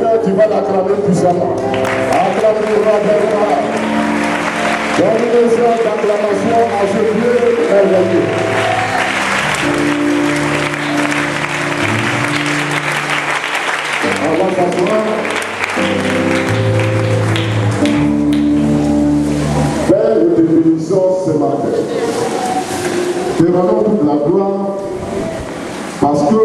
Seigneur, tu vas l'acclamer puissamment. Acclame le roi des rois. Donne une séance d'acclamation à ce Dieu merveilleux. On va s'asseoir. Père, nous te bénissons ce matin. Te rendons toute la gloire parce que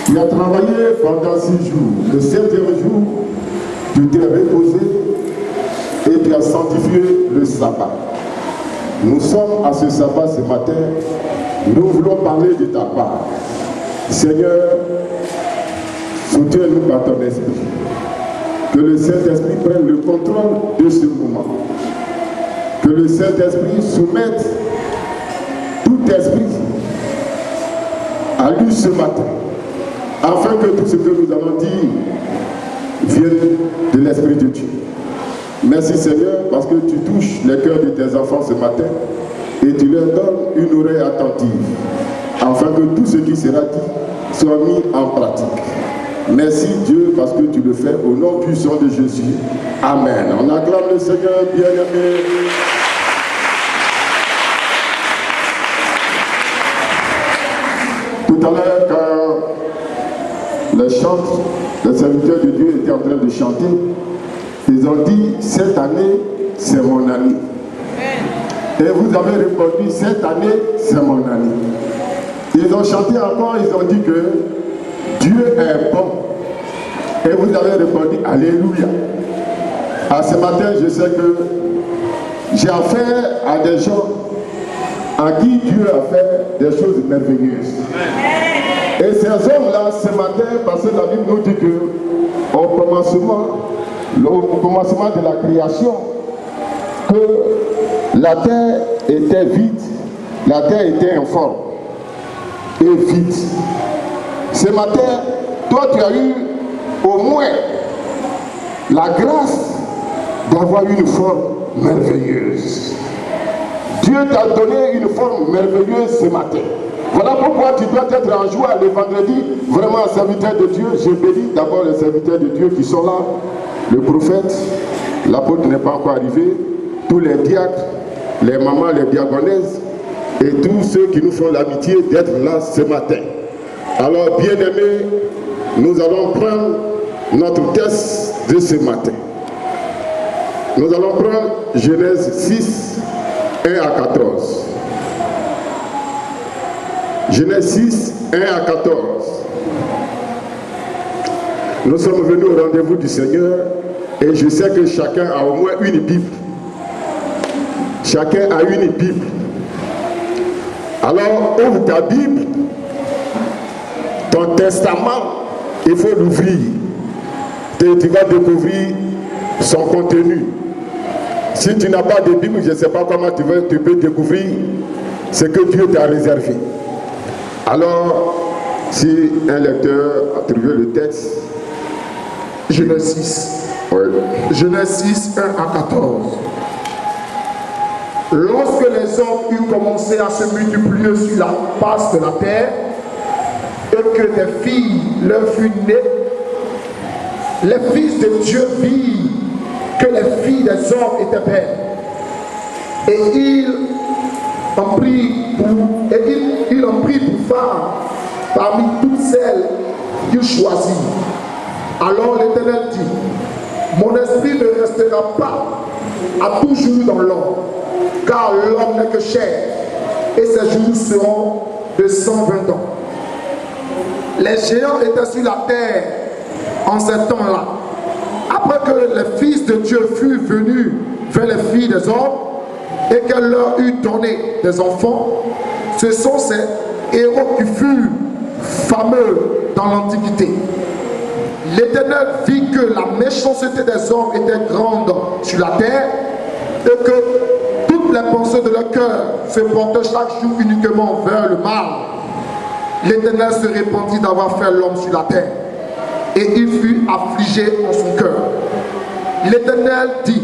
tu as travaillé pendant 6 jours. Le 7e jour, tu t'es reposé et tu as sanctifié le sabbat. Nous sommes à ce sabbat ce matin. Nous voulons parler de ta part. Seigneur, soutiens-nous par ton esprit. Que le Saint-Esprit prenne le contrôle de ce moment. Que le Saint-Esprit soumette tout esprit à lui ce matin. Afin que tout ce que nous allons dire vienne de l'Esprit de Dieu. Merci Seigneur parce que tu touches les cœurs de tes enfants ce matin et tu leur donnes une oreille attentive afin que tout ce qui sera dit soit mis en pratique. Merci Dieu parce que tu le fais au nom puissant de Jésus. Amen. On acclame le Seigneur bien-aimé. Tout à l'heure quand les serviteurs de Dieu étaient en train de chanter, ils ont dit, cette année, c'est mon année. Et vous avez répondu, cette année, c'est mon année. Ils ont chanté encore, ils ont dit que Dieu est bon. Et vous avez répondu, Alléluia. À ce matin, je sais que j'ai affaire à des gens à qui Dieu a fait des choses merveilleuses. Et ces hommes-là, ce matin, parce que la Bible nous dit que au commencement de la création, que la terre était vide, la terre était informe et vide. Ce matin, toi tu as eu au moins la grâce d'avoir une forme merveilleuse. Dieu t'a donné une forme merveilleuse ce matin. Voilà pourquoi tu dois être en joie le vendredi, vraiment serviteur de Dieu. Je bénis d'abord les serviteurs de Dieu qui sont là. Le prophète, l'apôtre n'est pas encore arrivé, tous les diacres, les mamans, les diaconesses et tous ceux qui nous font l'amitié d'être là ce matin. Alors, bien-aimés, nous allons prendre notre texte de ce matin. Nous allons prendre Genèse 6, 1 à 14. Genèse 6, 1 à 14. Nous sommes venus au rendez-vous du Seigneur et je sais que chacun a au moins une Bible. Chacun a une Bible. Alors, ouvre ta Bible, ton testament, il faut l'ouvrir. Tu vas découvrir son contenu. Si tu n'as pas de Bible, je ne sais pas comment tu peux découvrir ce que Dieu t'a réservé. Alors, si un lecteur a trouvé le texte, Genèse 6. Oui. Genèse 6, 1 à 14. Lorsque les hommes eurent commencé à se multiplier sur la face de la terre, et que des filles leur furent nées, les fils de Dieu virent que les filles des hommes étaient belles. Et ils en prirent pour femmes parmi toutes celles qu'ils choisirent. Alors l'Éternel dit, mon esprit ne restera pas à toujours dans l'homme, car l'homme n'est que chair, et ses jours seront de 120 ans. Les géants étaient sur la terre en ce temps-là. Après que les fils de Dieu furent venus vers les filles des hommes, et qu'elle leur eut donné des enfants, ce sont ces héros qui furent fameux dans l'Antiquité. L'Éternel vit que la méchanceté des hommes était grande sur la terre et que toutes les pensées de leur cœur se portaient chaque jour uniquement vers le mal. L'Éternel se répandit d'avoir fait l'homme sur la terre et il fut affligé en son cœur. L'Éternel dit,